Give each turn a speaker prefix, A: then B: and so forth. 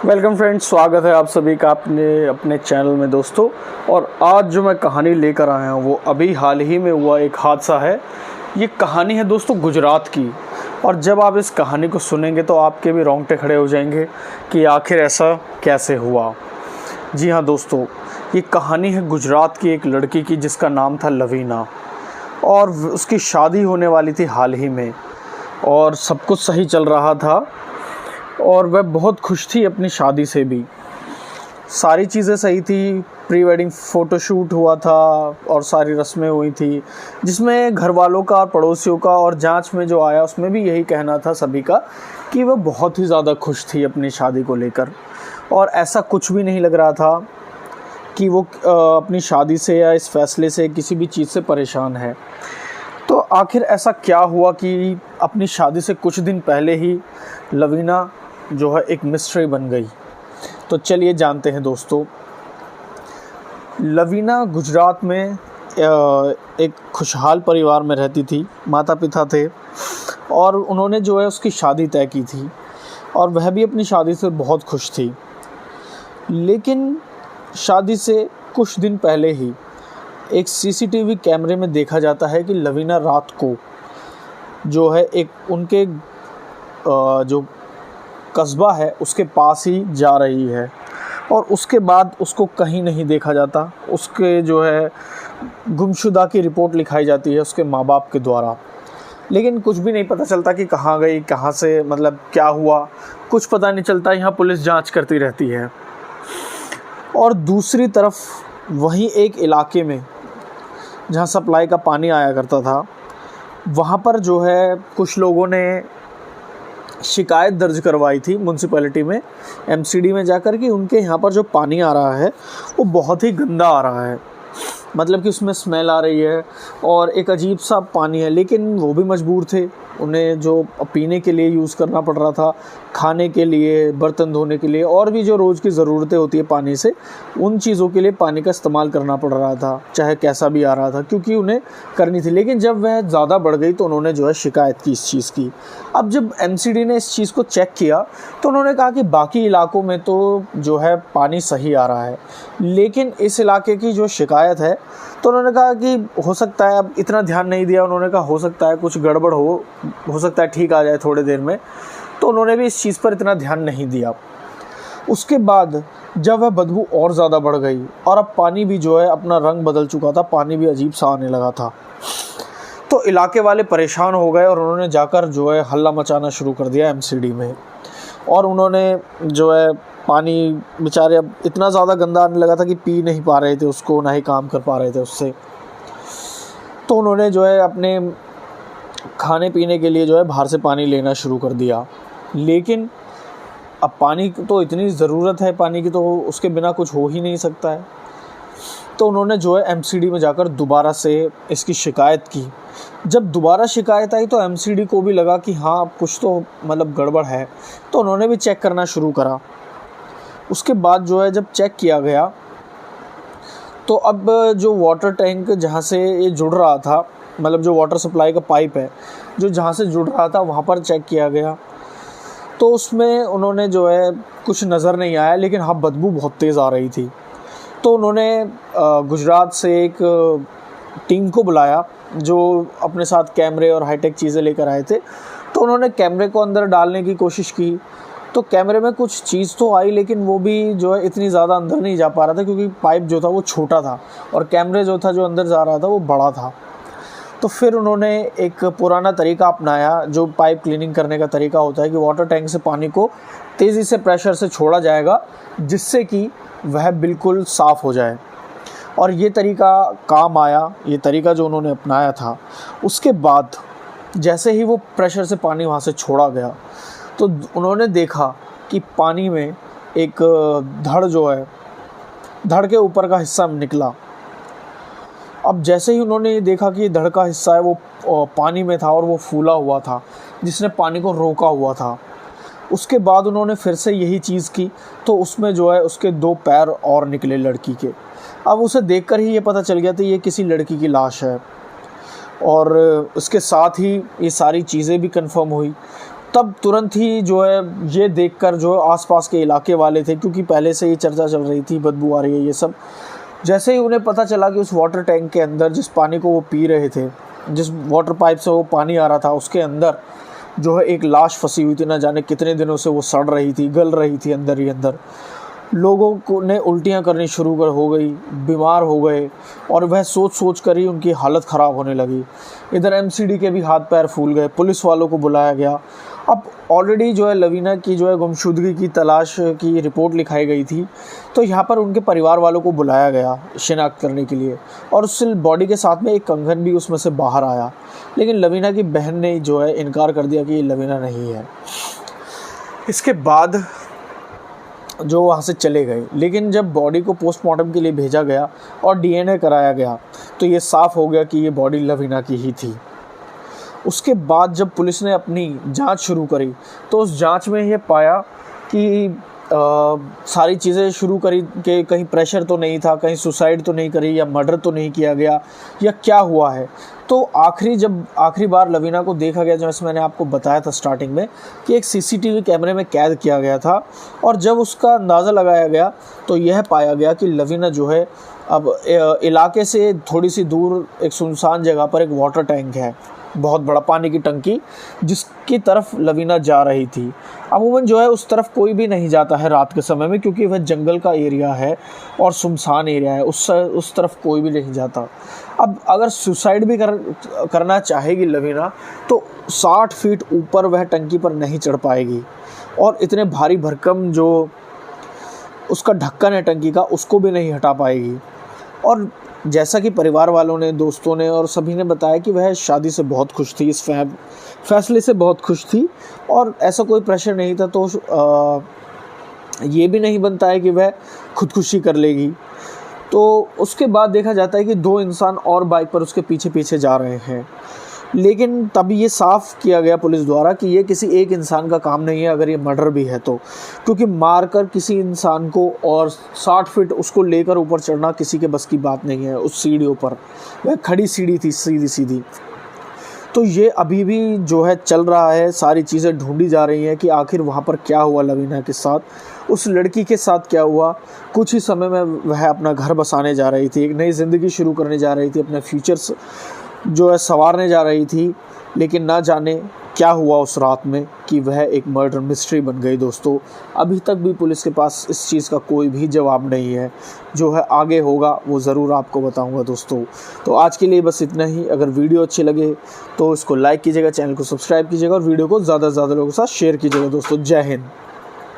A: Welcome friends, स्वागत है आप सभी का अपने चैनल में दोस्तों। और आज जो मैं कहानी लेकर आया हूँ वो अभी हाल ही में हुआ एक हादसा है। ये कहानी है दोस्तों गुजरात की। और जब आप इस कहानी को सुनेंगे तो आपके भी रोंगटे खड़े हो जाएंगे कि आखिर ऐसा कैसे हुआ। जी हाँ दोस्तों, ये कहानी है गुजरात की एक लड़की की जिसका नाम था लवीना। और उसकी शादी होने वाली थी हाल ही में और सब कुछ सही चल रहा था और वह बहुत खुश थी अपनी शादी से भी। सारी चीज़ें सही थी, प्री वेडिंग फ़ोटोशूट हुआ था और सारी रस्में हुई थी, जिसमें घर वालों का और पड़ोसियों का और जांच में जो आया उसमें भी यही कहना था सभी का कि वह बहुत ही ज़्यादा खुश थी अपनी शादी को लेकर। और ऐसा कुछ भी नहीं लग रहा था कि वो अपनी शादी से या इस फैसले से किसी भी चीज़ से परेशान है। तो आखिर ऐसा क्या हुआ कि अपनी शादी से कुछ दिन पहले ही लवीना जो है एक मिस्ट्री बन गई। तो चलिए जानते हैं दोस्तों। लवीना गुजरात में एक खुशहाल परिवार में रहती थी। माता पिता थे और उन्होंने जो है उसकी शादी तय की थी और वह भी अपनी शादी से बहुत खुश थी। लेकिन शादी से कुछ दिन पहले ही एक सीसीटीवी कैमरे में देखा जाता है कि लवीना रात को जो है एक उनके जो कस्बा है उसके पास ही जा रही है और उसके बाद उसको कहीं नहीं देखा जाता। उसके जो है गुमशुदा की रिपोर्ट लिखाई जाती है उसके माँ बाप के द्वारा, लेकिन कुछ भी नहीं पता चलता कि कहाँ गई, कहाँ से, मतलब क्या हुआ, कुछ पता नहीं चलता। यहाँ पुलिस जांच करती रहती है। और दूसरी तरफ वहीं एक इलाके में जहाँ सप्लाई का पानी आया करता था, वहाँ पर जो है कुछ लोगों ने शिकायत दर्ज करवाई थी म्यूनसिपैलिटी में, एमसीडी में जाकर कि उनके यहाँ पर जो पानी आ रहा है वो बहुत ही गंदा आ रहा है। मतलब कि उसमें स्मेल आ रही है और एक अजीब सा पानी है। लेकिन वो भी मजबूर थे, उन्हें जो पीने के लिए यूज़ करना पड़ रहा था, खाने के लिए, बर्तन धोने के लिए और भी जो रोज़ की ज़रूरतें होती है पानी से, उन चीज़ों के लिए पानी का इस्तेमाल करना पड़ रहा था, चाहे कैसा भी आ रहा था, क्योंकि उन्हें करनी थी। लेकिन जब वह ज़्यादा बढ़ गई तो उन्होंने जो है शिकायत की इस चीज़ की। अब जब एमसीडी ने इस चीज़ को चेक किया तो उन्होंने कहा कि बाकी इलाकों में तो जो है पानी सही आ रहा है, लेकिन इस इलाके की जो शिकायत है, तो उन्होंने कहा कि हो सकता है, अब इतना ध्यान नहीं दिया, उन्होंने कहा हो सकता है कुछ गड़बड़ हो सकता है ठीक आ जाए थोड़ी देर में। तो उन्होंने भी इस चीज़ पर इतना ध्यान नहीं दिया। उसके बाद जब वह बदबू और ज़्यादा बढ़ गई और अब पानी भी जो है अपना रंग बदल चुका था, पानी भी अजीब सा आने लगा था, तो इलाके वाले परेशान हो गए और उन्होंने जाकर जो है हल्ला मचाना शुरू कर दिया एमसीडी में। और उन्होंने जो है पानी बेचारे अब इतना ज़्यादा गंदा आने लगा था कि पी नहीं पा रहे थे उसको, ना ही काम कर पा रहे थे उससे। तो उन्होंने जो है अपने खाने पीने के लिए जो है बाहर से पानी लेना शुरू कर दिया। लेकिन अब पानी तो इतनी ज़रूरत है पानी की, तो उसके बिना कुछ हो ही नहीं सकता है। तो उन्होंने जो है एमसीडी में जाकर दोबारा से इसकी शिकायत की। जब दोबारा शिकायत आई तो एमसीडी को भी लगा कि हाँ अब कुछ तो मतलब गड़बड़ है, तो उन्होंने भी चेक करना शुरू करा। उसके बाद जो है जब चेक किया गया तो अब जो वाटर टैंक जहाँ से ये जुड़ रहा था, मतलब जो वाटर सप्लाई का पाइप है जो जहाँ से जुड़ रहा था, वहाँ पर चेक किया गया तो उसमें उन्होंने जो है कुछ नज़र नहीं आया, लेकिन हाँ बदबू बहुत तेज़ आ रही थी। तो उन्होंने गुजरात से एक टीम को बुलाया जो अपने साथ कैमरे और हाईटेक चीज़ें लेकर आए थे। तो उन्होंने कैमरे को अंदर डालने की कोशिश की तो कैमरे में कुछ चीज़ तो आई, लेकिन वो भी जो है इतनी ज़्यादा अंदर नहीं जा पा रहा था, क्योंकि पाइप जो था वो छोटा था और कैमरे जो था जो अंदर जा रहा था वो बड़ा था। तो फिर उन्होंने एक पुराना तरीका अपनाया, जो पाइप क्लीनिंग करने का तरीका होता है कि वाटर टैंक से पानी को तेज़ी से प्रेशर से छोड़ा जाएगा जिससे कि वह बिल्कुल साफ़ हो जाए। और ये तरीका काम आया, ये तरीका जो उन्होंने अपनाया था। उसके बाद जैसे ही वो प्रेशर से पानी वहाँ से छोड़ा गया तो उन्होंने देखा कि पानी में एक धड़ जो है, धड़ के ऊपर का हिस्सा निकला। अब जैसे ही उन्होंने ये देखा कि धड़ का हिस्सा है वो पानी में था और वो फूला हुआ था, जिसने पानी को रोका हुआ था। उसके बाद उन्होंने फिर से यही चीज़ की तो उसमें जो है उसके 2 पैर और निकले लड़की के। अब उसे देखकर ही ये पता चल गया था ये किसी लड़की की लाश है। और उसके साथ ही ये सारी चीज़ें भी कंफर्म हुई तब तुरंत ही जो है ये देखकर जो आसपास के इलाके वाले थे, क्योंकि पहले से ही चर्चा चल रही थी बदबू आ रही है ये सब, जैसे ही उन्हें पता चला कि उस वाटर टैंक के अंदर जिस पानी को वो पी रहे थे, जिस वाटर पाइप से वो पानी आ रहा था, उसके अंदर जो है एक लाश फंसी हुई थी। ना जाने कितने दिनों से वो सड़ रही थी, गल रही थी अंदर ही अंदर। लोगों को ने उल्टियाँ करनी शुरू कर हो गई, बीमार हो गए, और वह सोच सोच कर ही उनकी हालत ख़राब होने लगी। इधर एमसीडी के भी हाथ पैर फूल गए, पुलिस वालों को बुलाया गया। अब ऑलरेडी जो है लवीना की जो है गुमशुदगी की तलाश की रिपोर्ट लिखाई गई थी, तो यहाँ पर उनके परिवार वालों को बुलाया गया शिनाख्त करने के लिए, और उस बॉडी के साथ में एक कंगन भी उसमें से बाहर आया। लेकिन लवीना की बहन ने जो है इनकार कर दिया कि ये लवीना नहीं है। इसके बाद जो वहाँ से चले गए, लेकिन जब बॉडी को पोस्टमार्टम के लिए भेजा गया और डीएनए कराया गया, तो ये साफ़ हो गया कि ये बॉडी लवीना की ही थी। उसके बाद जब पुलिस ने अपनी जांच शुरू करी, तो उस जांच में ये पाया कि सारी चीज़ें शुरू करी कि कहीं प्रेशर तो नहीं था, कहीं सुसाइड तो नहीं करी, या मर्डर तो नहीं किया गया, या क्या हुआ है। तो जब आखिरी बार लवीना को देखा गया, जैसे मैंने आपको बताया था स्टार्टिंग में, कि एक सीसीटीवी कैमरे में कैद किया गया था, और जब उसका अंदाज़ा लगाया गया तो यह पाया गया कि लवीना जो है अब इलाके से थोड़ी सी दूर एक सुनसान जगह पर एक वाटर टैंक है, बहुत बड़ा पानी की टंकी, जिसकी तरफ लवीना जा रही थी। अमूमन जो है उस तरफ कोई भी नहीं जाता है रात के समय में, क्योंकि वह जंगल का एरिया है और सुनसान एरिया है, उस तरफ कोई भी नहीं जाता। अब अगर सुसाइड भी करना चाहेगी लवीना, तो 60 फीट ऊपर वह टंकी पर नहीं चढ़ पाएगी, और इतने भारी भरकम जो उसका ढक्कन है टंकी का, उसको भी नहीं हटा पाएगी। और जैसा कि परिवार वालों ने, दोस्तों ने और सभी ने बताया कि वह शादी से बहुत खुश थी, इस फैसले से बहुत खुश थी, और ऐसा कोई प्रेशर नहीं था, तो ये भी नहीं बनता है कि वह खुदकुशी कर लेगी। तो उसके बाद देखा जाता है कि 2 इंसान और बाइक पर उसके पीछे पीछे जा रहे हैं, लेकिन तब ये साफ़ किया गया पुलिस द्वारा कि ये किसी एक इंसान का काम नहीं है, अगर ये मर्डर भी है तो, क्योंकि मारकर किसी इंसान को और 60 फीट उसको लेकर ऊपर चढ़ना किसी के बस की बात नहीं है। उस सीढ़ियों पर वह खड़ी सीढ़ी थी सीधी सीधी। तो ये अभी भी जो है चल रहा है, सारी चीज़ें ढूंढी जा रही हैं कि आखिर वहाँ पर क्या हुआ लवीना के साथ, उस लड़की के साथ क्या हुआ। कुछ ही समय में वह अपना घर बसाने जा रही थी, एक नई ज़िंदगी शुरू करने जा रही थी, अपने फ्यूचर्स जो है संवारने जा रही थी, लेकिन ना जाने क्या हुआ उस रात में कि वह एक मर्डर मिस्ट्री बन गई। दोस्तों, अभी तक भी पुलिस के पास इस चीज़ का कोई भी जवाब नहीं है। जो है आगे होगा वो ज़रूर आपको बताऊंगा दोस्तों। तो आज के लिए बस इतना ही। अगर वीडियो अच्छी लगे तो इसको लाइक कीजिएगा, चैनल को सब्सक्राइब कीजिएगा, और वीडियो को ज़्यादा से ज़्यादा लोगों के साथ शेयर कीजिएगा दोस्तों। जय हिंद।